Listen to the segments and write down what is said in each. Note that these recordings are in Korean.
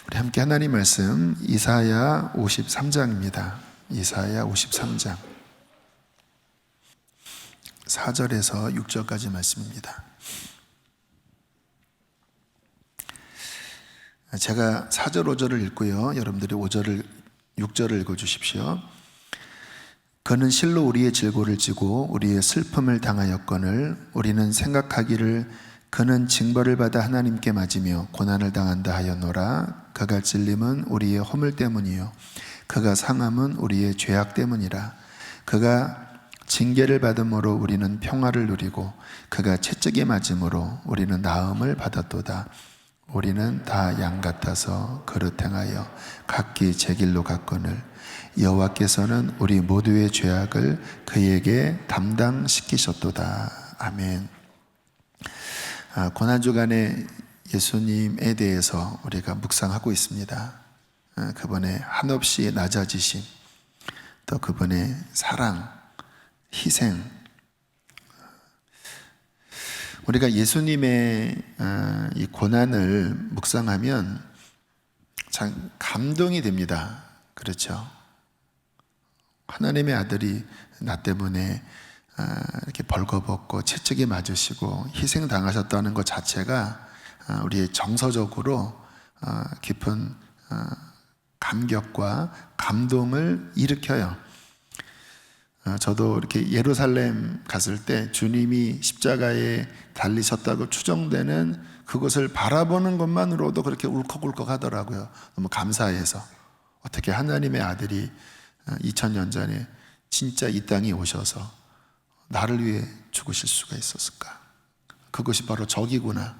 우리 함께 하나님 말씀 이사야 53장입니다. 이사야 53장 4절에서 6절까지 말씀입니다. 제가 4절 5절을 읽고요, 여러분들이 6절을 읽어주십시오. 그는 실로 우리의 질고를 지고 우리의 슬픔을 당하였거늘 우리는 생각하기를 그는 징벌을 받아 하나님께 맞으며 고난을 당한다 하였노라. 그가 찔림은 우리의 허물 때문이요 그가 상함은 우리의 죄악 때문이라. 그가 징계를 받음으로 우리는 평화를 누리고 그가 채찍에 맞음으로 우리는 나음을 받았도다. 우리는 다 양 같아서 그릇 행하여 각기 제 길로 갔거늘 여호와께서는 우리 모두의 죄악을 그에게 담당시키셨도다. 아멘. 고난주간에 예수님에 대해서 우리가 묵상하고 있습니다. 그분의 한없이 낮아지심, 또 그분의 사랑, 희생. 우리가 예수님의 이 고난을 묵상하면 참 감동이 됩니다. 그렇죠? 하나님의 아들이 나 때문에 이렇게 벌거벗고 채찍에 맞으시고 희생당하셨다는 것 자체가 우리의 정서적으로 깊은 감격과 감동을 일으켜요. 저도 이렇게 예루살렘 갔을 때 주님이 십자가에 달리셨다고 추정되는 그것을 바라보는 것만으로도 그렇게 울컥울컥 하더라고요. 너무 감사해서 어떻게 하나님의 아들이 2000년 전에 진짜 이 땅에 오셔서 나를 위해 죽으실 수가 있었을까? 그것이 바로 적이구나.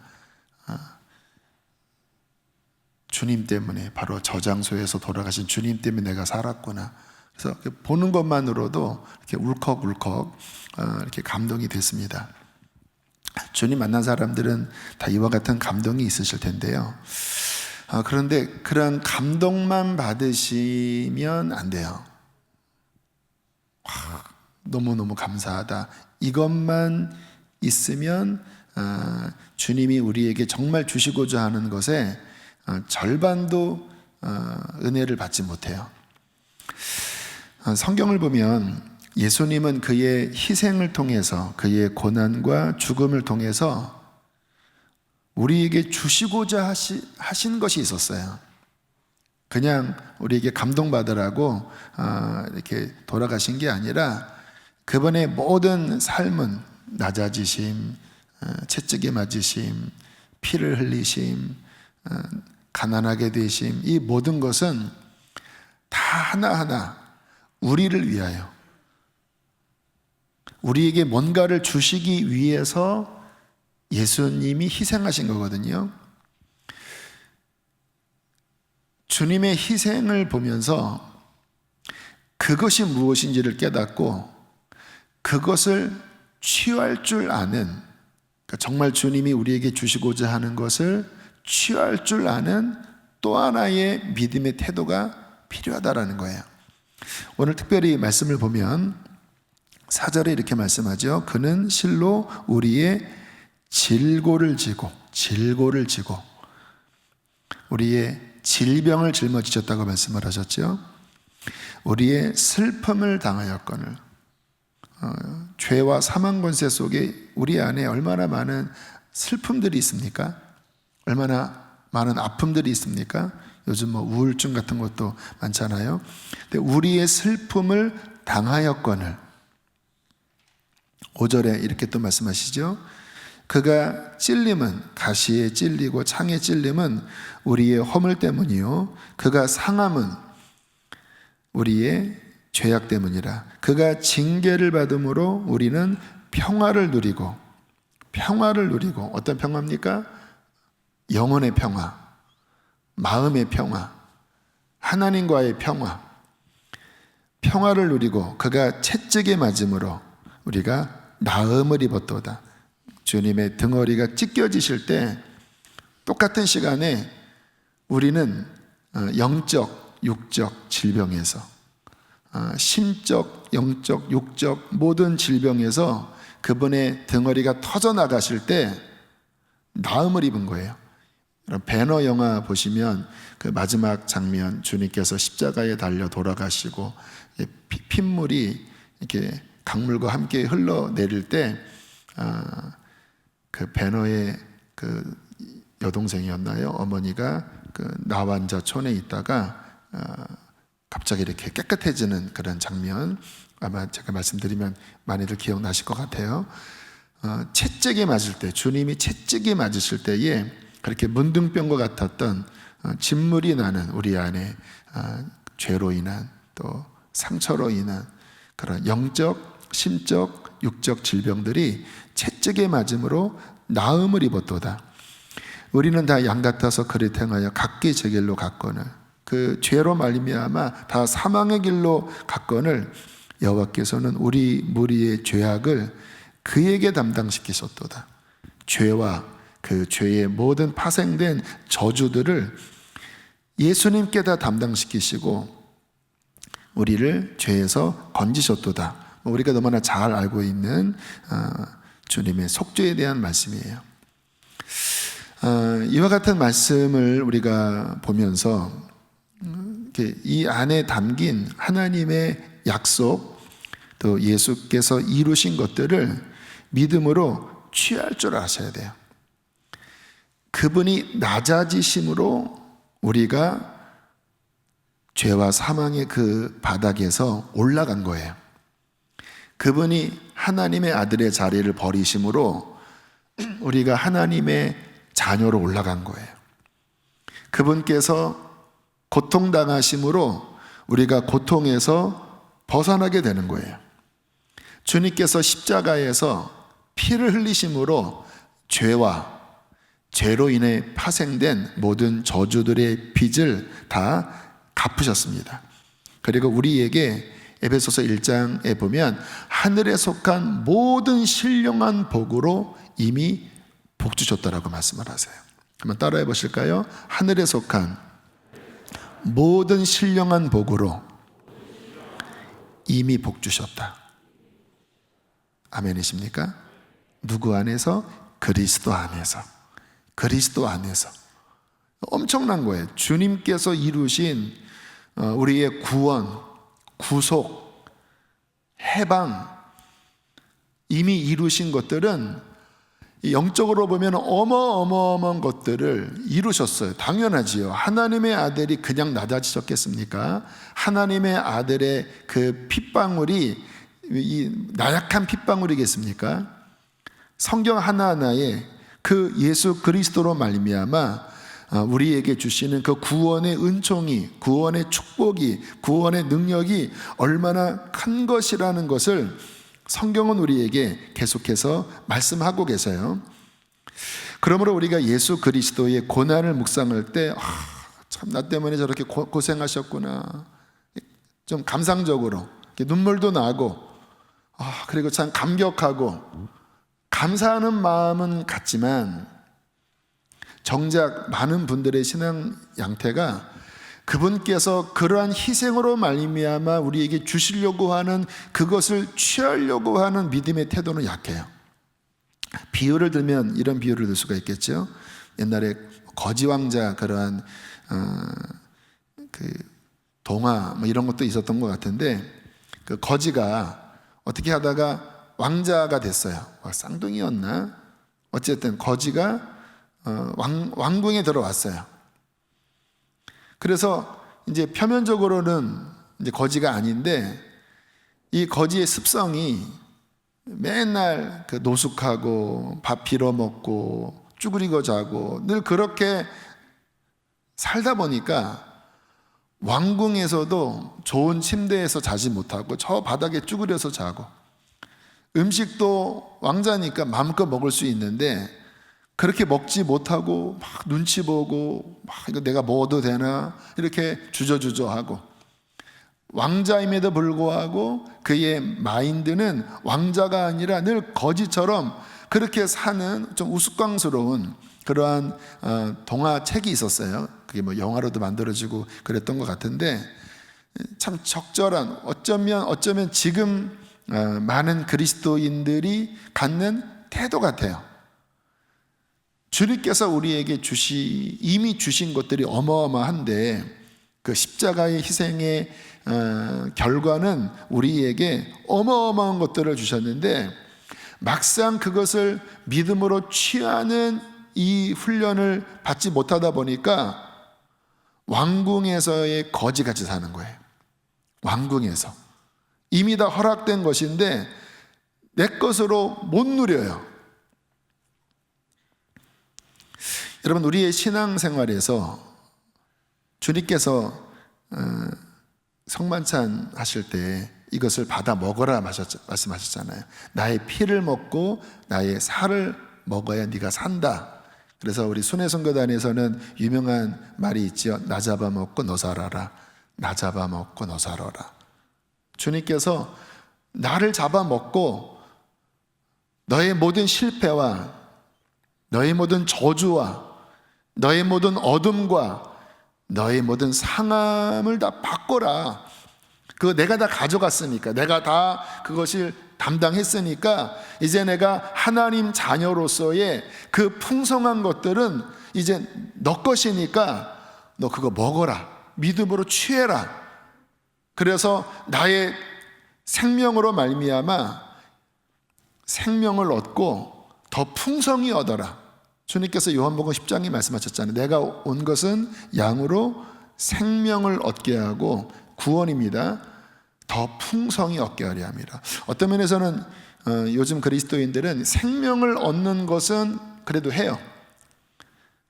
주님 때문에, 바로 저 장소에서 돌아가신 주님 때문에 내가 살았구나. 그래서 보는 것만으로도 이렇게 울컥울컥 이렇게 감동이 됐습니다. 주님 만난 사람들은 다 이와 같은 감동이 있으실 텐데요. 그런데 그런 감동만 받으시면 안 돼요. 너무너무 감사하다, 이것만 있으면 주님이 우리에게 정말 주시고자 하는 것에 절반도 은혜를 받지 못해요. 성경을 보면 예수님은 그의 희생을 통해서, 그의 고난과 죽음을 통해서 우리에게 주시고자 하신 것이 있었어요. 그냥 우리에게 감동받으라고 이렇게 돌아가신 게 아니라 그분의 모든 삶은 낮아지심, 채찍에 맞으심, 피를 흘리심, 가난하게 되심, 이 모든 것은 다 하나하나 우리를 위하여, 우리에게 뭔가를 주시기 위해서 예수님이 희생하신 거거든요. 주님의 희생을 보면서 그것이 무엇인지를 깨닫고 그것을 취할 줄 아는, 그러니까 정말 주님이 우리에게 주시고자 하는 것을 취할 줄 아는 또 하나의 믿음의 태도가 필요하다라는 거예요. 오늘 특별히 말씀을 보면 4절에 이렇게 말씀하죠. 그는 실로 우리의 질고를 지고 우리의 질병을 짊어지셨다고 말씀을 하셨죠. 우리의 슬픔을 당하였거늘, 죄와 사망 권세 속에 우리 안에 얼마나 많은 슬픔들이 있습니까? 얼마나 많은 아픔들이 있습니까? 요즘 우울증 같은 것도 많잖아요. 근데 우리의 슬픔을 당하였거늘, 5절에 이렇게 또 말씀하시죠. 그가 찔림은, 가시에 찔리고 창에 찔림은 우리의 허물 때문이요 그가 상함은 우리의 죄악 때문이라. 그가 징계를 받음으로 우리는 평화를 누리고 어떤 평화입니까? 영혼의 평화, 마음의 평화, 하나님과의 평화를 누리고 그가 채찍에 맞음으로 우리가 나음을 입었도다. 주님의 등허리가 찢겨지실 때 똑같은 시간에 우리는 영적, 육적 질병에서, 심적, 영적, 육적 모든 질병에서 그분의 등허리가 터져나가실 때 나음을 입은 거예요. 배너 영화 보시면 그 마지막 장면, 주님께서 십자가에 달려 돌아가시고 핏물이 이렇게 강물과 함께 흘러내릴 때 그 배너의 그 여동생이었나요? 어머니가 그 나환자촌에 있다가 갑자기 이렇게 깨끗해지는 그런 장면, 아마 제가 말씀드리면 많이들 기억나실 것 같아요. 채찍에 맞을 때, 주님이 채찍에 맞으실 때에 그렇게 문둥병과 같았던 진물이 나는 우리 안에 죄로 인한 또 상처로 인한 그런 영적, 심적, 육적 질병들이 채찍에 맞음으로 나음을 입었도다. 우리는 다 양 같아서 그릇 행하여 각기 제 길로 갔거늘 그 죄로 말미암아 다 사망의 길로 갔거늘 여호와께서는 우리 무리의 죄악을 그에게 담당시키셨도다. 죄와 그 죄의 모든 파생된 저주들을 예수님께 다 담당시키시고 우리를 죄에서 건지셨도다. 우리가 너무나 잘 알고 있는 주님의 속죄에 대한 말씀이에요. 이와 같은 말씀을 우리가 보면서 이 안에 담긴 하나님의 약속, 또 예수께서 이루신 것들을 믿음으로 취할 줄 아셔야 돼요. 그분이 낮아지심으로 우리가 죄와 사망의 그 바닥에서 올라간 거예요. 그분이 하나님의 아들의 자리를 버리심으로 우리가 하나님의 자녀로 올라간 거예요. 그분께서 고통당하심으로 우리가 고통에서 벗어나게 되는 거예요. 주님께서 십자가에서 피를 흘리심으로 죄와 죄로 인해 파생된 모든 저주들의 빚을 다 갚으셨습니다. 그리고 우리에게 에베소서 1장에 보면 하늘에 속한 모든 신령한 복으로 이미 복 주셨다라고 말씀을 하세요. 한번 따라해 보실까요? 하늘에 속한 모든 신령한 복으로 이미 복 주셨다. 아멘이십니까? 누구 안에서? 그리스도 안에서. 그리스도 안에서. 엄청난 거예요. 주님께서 이루신 우리의 구원, 구속, 해방, 이미 이루신 것들은 영적으로 보면 어마어마한 것들을 이루셨어요. 당연하지요. 하나님의 아들이 그냥 낮아지셨겠습니까? 하나님의 아들의 그 핏방울이 나약한 핏방울이겠습니까? 성경 하나하나에 그 예수 그리스도로 말미암아 우리에게 주시는 그 구원의 은총이, 구원의 축복이, 구원의 능력이 얼마나 큰 것이라는 것을 성경은 우리에게 계속해서 말씀하고 계세요. 그러므로 우리가 예수 그리스도의 고난을 묵상할 때 참 나 때문에 저렇게 고생하셨구나, 좀 감상적으로 눈물도 나고 그리고 참 감격하고 감사하는 마음은 같지만 정작 많은 분들의 신앙 양태가 그분께서 그러한 희생으로 말미암아 우리에게 주시려고 하는 그것을 취하려고 하는 믿음의 태도는 약해요. 비유를 들면 이런 비유를 들 수가 있겠죠. 옛날에 거지왕자 그러한 그 동화 뭐 이런 것도 있었던 것 같은데 그 거지가 어떻게 하다가 왕자가 됐어요. 쌍둥이였나? 어쨌든 거지가 왕궁에 들어왔어요. 그래서 이제 표면적으로는 이제 거지가 아닌데 이 거지의 습성이 맨날 그 노숙하고 밥 빌어 먹고 쭈그리고 자고 늘 그렇게 살다 보니까 왕궁에서도 좋은 침대에서 자지 못하고 저 바닥에 쭈그려서 자고 음식도 왕자니까 마음껏 먹을 수 있는데 그렇게 먹지 못하고 막 눈치 보고 막 이거 내가 먹어도 되나 이렇게 주저주저하고 왕자임에도 불구하고 그의 마인드는 왕자가 아니라 늘 거지처럼 그렇게 사는 좀 우스꽝스러운 그러한 동화책이 있었어요. 그게 뭐 영화로도 만들어지고 그랬던 것 같은데 참 적절한 어쩌면 지금 많은 그리스도인들이 갖는 태도 같아요. 주님께서 우리에게 이미 주신 것들이 어마어마한데 그 십자가의 희생의 결과는 우리에게 어마어마한 것들을 주셨는데 막상 그것을 믿음으로 취하는 이 훈련을 받지 못하다 보니까 왕궁에서의 거지같이 사는 거예요. 왕궁에서 이미 다 허락된 것인데 내 것으로 못 누려요. 여러분, 우리의 신앙생활에서 주님께서 성만찬 하실 때 이것을 받아 먹어라 말씀하셨잖아요. 나의 피를 먹고 나의 살을 먹어야 네가 산다. 그래서 우리 순회선교단에서는 유명한 말이 있죠. 나 잡아먹고 너 살아라. 나 잡아먹고 너 살아라. 주님께서 나를 잡아먹고 너의 모든 실패와 너의 모든 저주와 너의 모든 어둠과 너의 모든 상함을 다 바꿔라. 그거 내가 다 가져갔으니까, 내가 다 그것을 담당했으니까 이제 내가 하나님 자녀로서의 그 풍성한 것들은 이제 너 것이니까 너 그거 먹어라. 믿음으로 취해라. 그래서 나의 생명으로 말미암아 생명을 얻고 더 풍성히 얻어라. 주님께서 요한복음 10장에 말씀하셨잖아요. 내가 온 것은 양으로 생명을 얻게 하고 구원입니다. 더 풍성히 얻게 하려 합니다. 어떤 면에서는 요즘 그리스도인들은 생명을 얻는 것은 그래도 해요.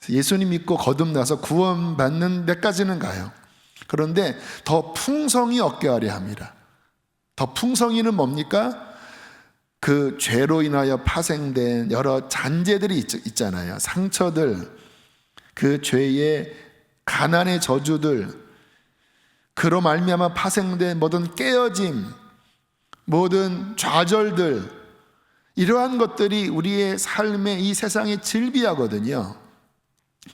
예수님 믿고 거듭나서 구원받는 데까지는 가요. 그런데 더 풍성히 얻게 하려 합니다. 더 풍성히는 뭡니까? 그 죄로 인하여 파생된 여러 잔재들이 있잖아요. 상처들, 그 죄의 가난의 저주들, 그로 말미암아 파생된 모든 깨어짐, 모든 좌절들, 이러한 것들이 우리의 삶의 이 세상에 즐비하거든요.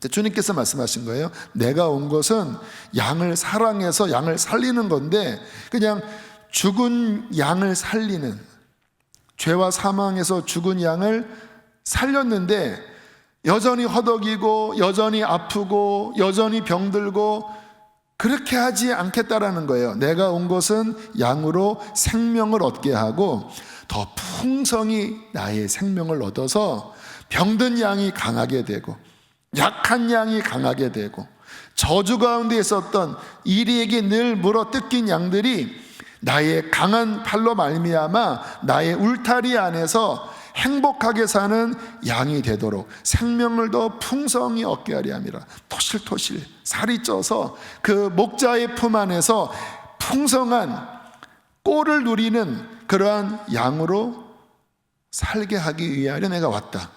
주님께서 말씀하신 거예요. 내가 온 것은 양을 사랑해서 양을 살리는 건데 그냥 죽은 양을 살리는, 죄와 사망에서 죽은 양을 살렸는데 여전히 허덕이고 여전히 아프고 여전히 병들고 그렇게 하지 않겠다라는 거예요. 내가 온 것은 양으로 생명을 얻게 하고 더 풍성히 나의 생명을 얻어서 병든 양이 강하게 되고 약한 양이 강하게 되고 저주 가운데 있었던 이리에게 늘 물어뜯긴 양들이 나의 강한 팔로 말미암아 나의 울타리 안에서 행복하게 사는 양이 되도록 생명을 더 풍성히 얻게 하려 함이라. 토실토실 살이 쪄서 그 목자의 품 안에서 풍성한 꼴을 누리는 그러한 양으로 살게 하기 위하여 내가 왔다.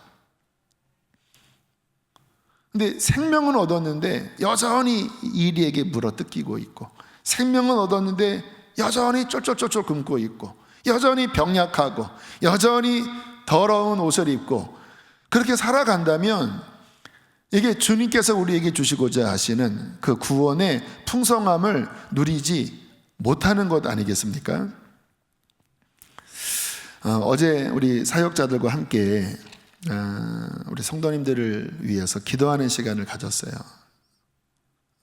근데 생명은 얻었는데 여전히 이리에게 물어뜯기고 있고, 생명은 얻었는데 여전히 쫄쫄쫄쫄 굶고 있고, 여전히 병약하고 여전히 더러운 옷을 입고 그렇게 살아간다면 이게 주님께서 우리에게 주시고자 하시는 그 구원의 풍성함을 누리지 못하는 것 아니겠습니까? 어제 우리 사역자들과 함께 우리 성도님들을 위해서 기도하는 시간을 가졌어요.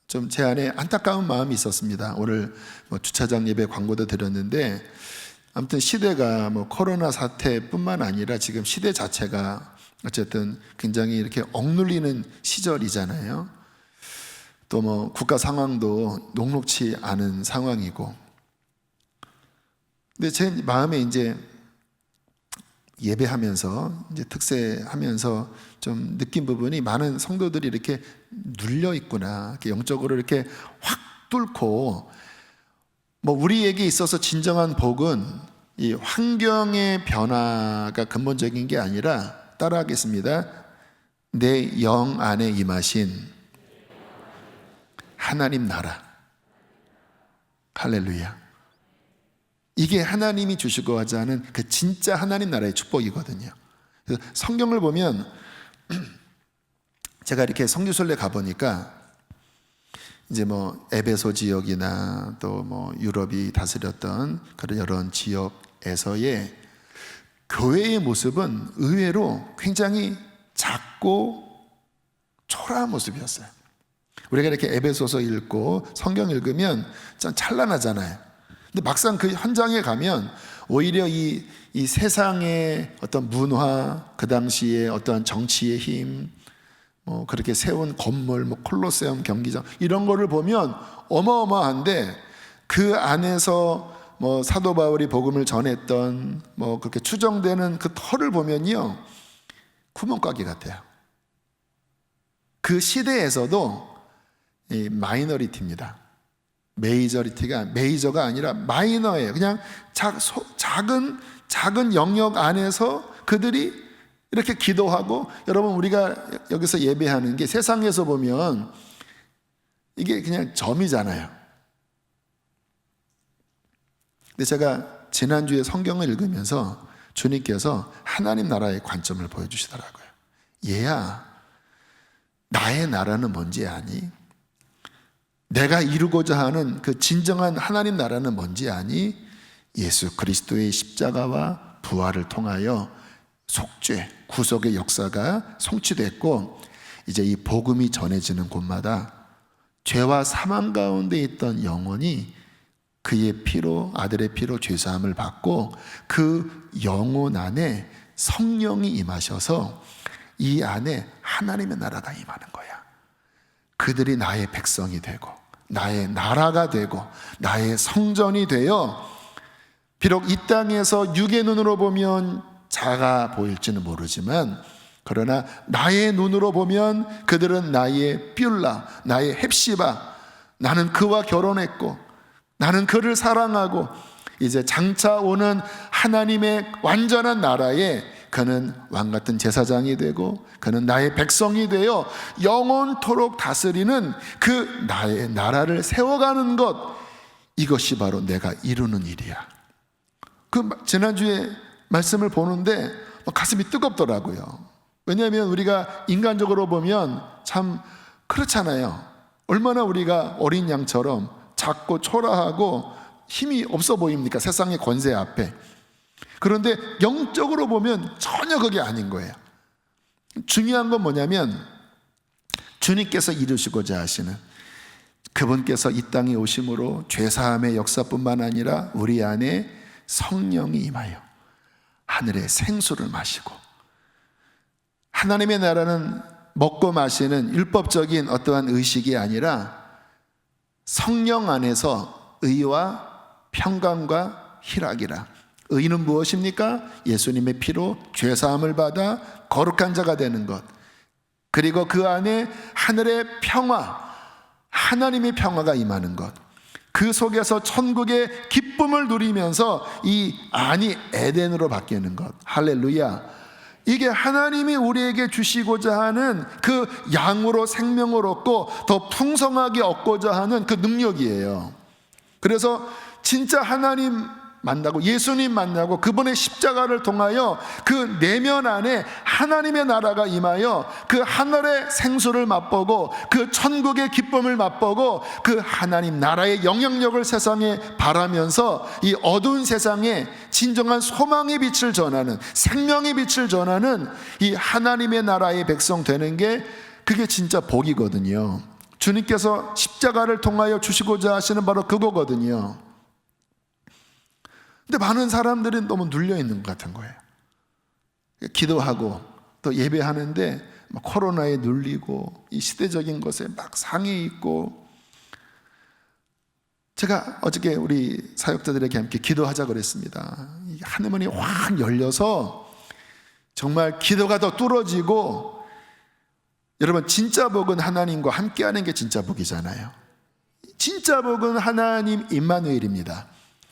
좀 제 안에 안타까운 마음이 있었습니다. 오늘 주차장 예배 광고도 드렸는데 아무튼 시대가 코로나 사태뿐만 아니라 지금 시대 자체가 어쨌든 굉장히 이렇게 억눌리는 시절이잖아요. 또 국가 상황도 녹록치 않은 상황이고. 근데 제 마음에 이제 예배하면서 이제 특세하면서 좀 느낀 부분이 많은 성도들이 이렇게 눌려 있구나. 이렇게 영적으로 이렇게 확 뚫고 우리에게 있어서 진정한 복은 이 환경의 변화가 근본적인 게 아니라 따라하겠습니다. 내 영 안에 임하신 하나님 나라. 할렐루야. 이게 하나님이 주시고자 하는 그 진짜 하나님 나라의 축복이거든요. 그래서 성경을 보면 제가 이렇게 선교순례 가보니까 이제 에베소 지역이나 또 유럽이 다스렸던 그런 여러 지역에서의 교회의 모습은 의외로 굉장히 작고 초라한 모습이었어요. 우리가 이렇게 에베소서 읽고 성경 읽으면 참 찬란하잖아요. 근데 막상 그 현장에 가면 오히려 이 세상의 어떤 문화, 그 당시에 어떤 정치의 힘, 그렇게 세운 건물, 콜로세움 경기장 이런 거를 보면 어마어마한데, 그 안에서 사도 바울이 복음을 전했던 그렇게 추정되는 그 터를 보면요, 구멍가게 같아요. 그 시대에서도 이 마이너리티입니다. 메이저가 아니라 마이너예요. 그냥 작은 영역 안에서 그들이 이렇게 기도하고, 여러분 우리가 여기서 예배하는 게 세상에서 보면 이게 그냥 점이잖아요. 근데 제가 지난주에 성경을 읽으면서 주님께서 하나님 나라의 관점을 보여주시더라고요. 얘야, 나의 나라는 뭔지 아니? 내가 이루고자 하는 그 진정한 하나님 나라는 뭔지 아니? 예수 그리스도의 십자가와 부활을 통하여 속죄, 구속의 역사가 성취됐고, 이제 이 복음이 전해지는 곳마다 죄와 사망 가운데 있던 영혼이 그의 피로, 아들의 피로 죄사함을 받고, 그 영혼 안에 성령이 임하셔서 이 안에 하나님의 나라가 임하는 거야. 그들이 나의 백성이 되고 나의 나라가 되고 나의 성전이 되어, 비록 이 땅에서 육의 눈으로 보면 작아 보일지는 모르지만, 그러나 나의 눈으로 보면 그들은 나의 뷸라, 나의 헵시바, 나는 그와 결혼했고 나는 그를 사랑하고, 이제 장차 오는 하나님의 완전한 나라에 그는 왕같은 제사장이 되고 그는 나의 백성이 되어 영원토록 다스리는 그 나의 나라를 세워가는 것, 이것이 바로 내가 이루는 일이야. 그 지난주에 말씀을 보는데 가슴이 뜨겁더라고요. 왜냐하면 우리가 인간적으로 보면 참 그렇잖아요. 얼마나 우리가 어린 양처럼 작고 초라하고 힘이 없어 보입니까? 세상의 권세 앞에. 그런데 영적으로 보면 전혀 그게 아닌 거예요. 중요한 건 뭐냐면, 주님께서 이루시고자 하시는, 그분께서 이 땅에 오심으로 죄사함의 역사뿐만 아니라 우리 안에 성령이 임하여 하늘의 생수를 마시고, 하나님의 나라는 먹고 마시는 율법적인 어떠한 의식이 아니라 성령 안에서 의와 평강과 희락이라. 의는 무엇입니까? 예수님의 피로 죄사함을 받아 거룩한 자가 되는 것, 그리고 그 안에 하늘의 평화, 하나님의 평화가 임하는 것, 그 속에서 천국의 기쁨을 누리면서 이 안이 에덴으로 바뀌는 것. 할렐루야. 이게 하나님이 우리에게 주시고자 하는 그 양으로 생명을 얻고 더 풍성하게 얻고자 하는 그 능력이에요. 그래서 진짜 하나님 만나고 예수님 만나고 그분의 십자가를 통하여 그 내면 안에 하나님의 나라가 임하여 그 하늘의 생수를 맛보고 그 천국의 기쁨을 맛보고 그 하나님 나라의 영향력을 세상에 바라면서 이 어두운 세상에 진정한 소망의 빛을 전하는, 생명의 빛을 전하는 이 하나님의 나라의 백성 되는 게, 그게 진짜 복이거든요. 주님께서 십자가를 통하여 주시고자 하시는 바로 그거거든요. 근데 많은 사람들이 너무 눌려있는 것 같은 거예요. 기도하고 또 예배하는데 코로나에 눌리고 이 시대적인 것에 막 상해 있고. 제가 어저께 우리 사역자들에게 함께 기도하자 그랬습니다. 하늘문이 확 열려서 정말 기도가 더 뚫어지고, 여러분 진짜 복은 하나님과 함께하는 게 진짜 복이잖아요. 진짜 복은 하나님 임마누엘입니다.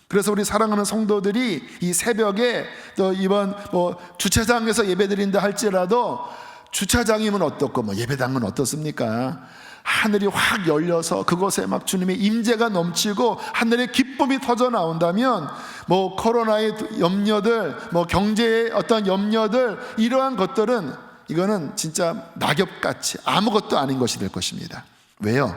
그래서 우리 사랑하는 성도들이 이 새벽에 또 이번 주차장에서 예배드린다 할지라도, 주차장이면 어떻고 예배당은 어떻습니까? 하늘이 확 열려서 그곳에 막 주님의 임재가 넘치고 하늘의 기쁨이 터져 나온다면, 코로나의 염려들, 경제의 어떤 염려들, 이러한 것들은 이거는 진짜 낙엽같이 아무것도 아닌 것이 될 것입니다. 왜요?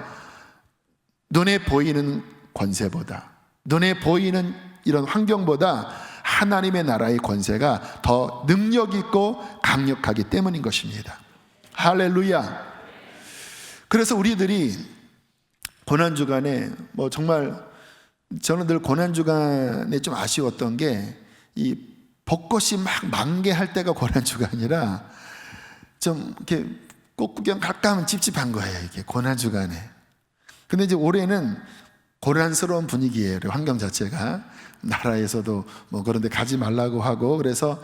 눈에 보이는 권세보다, 눈에 보이는 이런 환경보다 하나님의 나라의 권세가 더 능력 있고 강력하기 때문인 것입니다. 할렐루야. 그래서 우리들이 고난주간에 정말 저는 늘 고난주간에 좀 아쉬웠던 게 이 벚꽃이 막 만개할 때가 고난주간이라 좀 이렇게 꽃 구경 갈까 하면 찝찝한 거예요, 이게 고난주간에. 근데 이제 올해는 고난스러운 분위기예요, 환경 자체가. 나라에서도 그런데 가지 말라고 하고, 그래서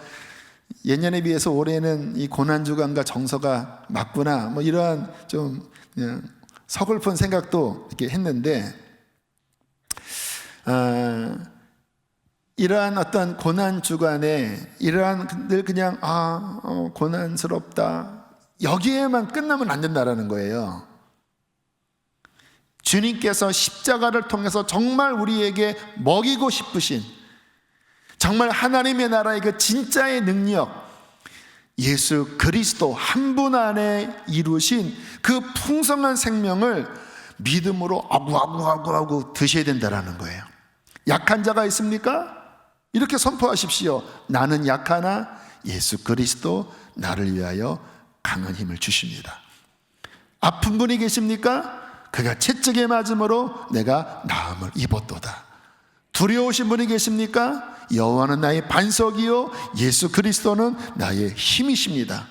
예년에 비해서 올해는 이 고난주간과 정서가 맞구나, 이러한 좀 그냥 서글픈 생각도 이렇게 했는데, 이러한 어떤 고난주간에 이러한 늘 그냥 고난스럽다 여기에만 끝나면 안 된다라는 거예요. 주님께서 십자가를 통해서 정말 우리에게 먹이고 싶으신, 정말 하나님의 나라의 그 진짜의 능력, 예수 그리스도 한 분 안에 이루신 그 풍성한 생명을 믿음으로 아구아구 드셔야 된다라는 거예요. 약한 자가 있습니까? 이렇게 선포하십시오. 나는 약하나 예수 그리스도 나를 위하여 강한 힘을 주십니다. 아픈 분이 계십니까? 그가 채찍에 맞음으로 내가 나음을 입었도다. 두려우신 분이 계십니까? 여호와는 나의 반석이요 예수 그리스도는 나의 힘이십니다.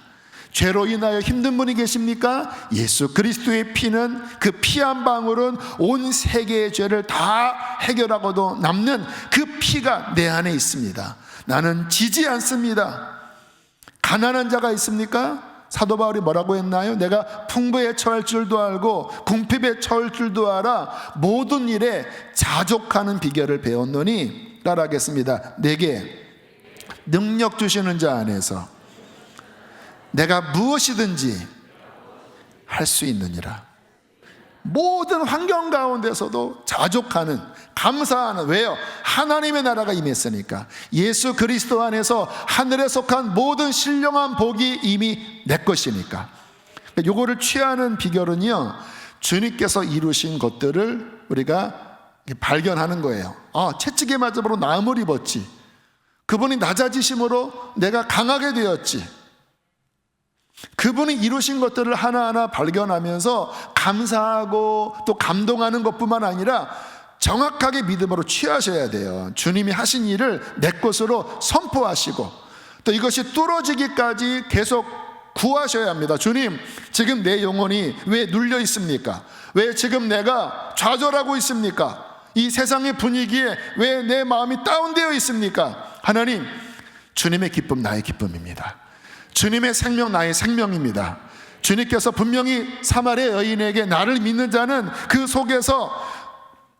죄로 인하여 힘든 분이 계십니까? 예수 그리스도의 피는, 그 피 한 방울은 온 세계의 죄를 다 해결하고도 남는 그 피가 내 안에 있습니다. 나는 지지 않습니다. 가난한 자가 있습니까? 사도 바울이 뭐라고 했나요? 내가 풍부에 처할 줄도 알고 궁핍에 처할 줄도 알아 모든 일에 자족하는 비결을 배웠노니 따라하겠습니다. 내게 능력 주시는 자 안에서 내가 무엇이든지 할 수 있느니라. 모든 환경 가운데서도 자족하는, 감사하는, 왜요? 하나님의 나라가 임했으니까. 예수 그리스도 안에서 하늘에 속한 모든 신령한 복이 이미 내 것이니까. 요거를 취하는 비결은요, 주님께서 이루신 것들을 우리가 발견하는 거예요. 채찍에 맞음으로 나음을 입었지, 그분이 낮아지심으로 내가 강하게 되었지, 그분이 이루신 것들을 하나하나 발견하면서 감사하고 또 감동하는 것뿐만 아니라 정확하게 믿음으로 취하셔야 돼요. 주님이 하신 일을 내 것으로 선포하시고 또 이것이 뚫어지기까지 계속 구하셔야 합니다. 주님, 지금 내 영혼이 왜 눌려 있습니까? 왜 지금 내가 좌절하고 있습니까? 이 세상의 분위기에 왜 내 마음이 다운되어 있습니까? 하나님, 주님의 기쁨 나의 기쁨입니다. 주님의 생명 나의 생명입니다. 주님께서 분명히 사마리아 여인에게 나를 믿는 자는 그 속에서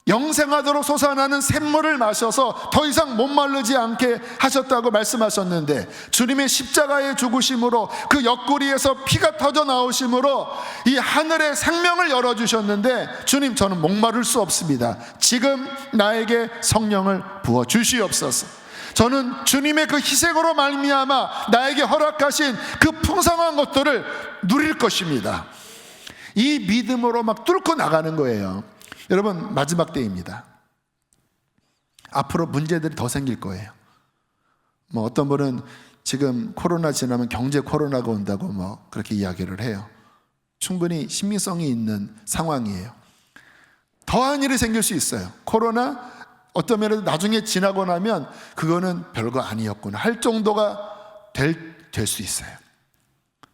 영생하도록 솟아나는 샘물을 마셔서 더 이상 목마르지 않게 하셨다고 말씀하셨는데, 주님의 십자가의 죽으심으로 그 옆구리에서 피가 터져 나오심으로 이 하늘의 생명을 열어주셨는데, 주님, 저는 목마를 수 없습니다. 지금 나에게 성령을 부어 주시옵소서. 저는 주님의 그 희생으로 말미암아 나에게 허락하신 그 풍성한 것들을 누릴 것입니다. 이 믿음으로 막 뚫고 나가는 거예요. 여러분, 마지막 때입니다. 앞으로 문제들이 더 생길 거예요. 어떤 분은 지금 코로나 지나면 경제 코로나가 온다고 그렇게 이야기를 해요. 충분히 신빙성이 있는 상황이에요. 더한 일이 생길 수 있어요. 코로나 어떤 면에서 나중에 지나고 나면 그거는 별거 아니었구나 할 정도가 될 수 있어요.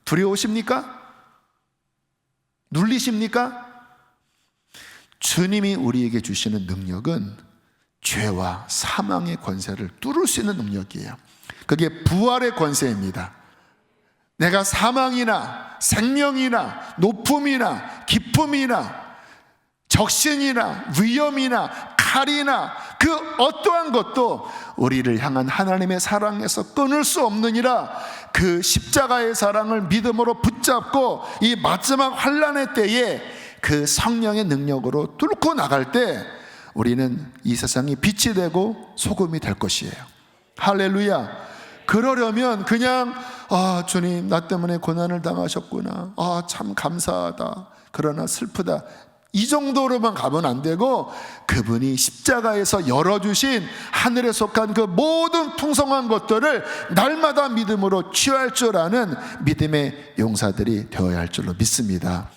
두려우십니까? 눌리십니까? 주님이 우리에게 주시는 능력은 죄와 사망의 권세를 뚫을 수 있는 능력이에요. 그게 부활의 권세입니다. 내가 사망이나 생명이나 높음이나 기쁨이나 적신이나 위험이나 칼이나 그 어떠한 것도 우리를 향한 하나님의 사랑에서 끊을 수 없느니라. 그 십자가의 사랑을 믿음으로 붙잡고 이 마지막 환난의 때에 그 성령의 능력으로 뚫고 나갈 때 우리는 이 세상이 빛이 되고 소금이 될 것이에요. 할렐루야. 그러려면 그냥 주님, 나 때문에 고난을 당하셨구나, 참 감사하다, 그러나 슬프다, 이 정도로만 가면 안 되고, 그분이 십자가에서 열어주신 하늘에 속한 그 모든 풍성한 것들을 날마다 믿음으로 취할 줄 아는 믿음의 용사들이 되어야 할 줄로 믿습니다.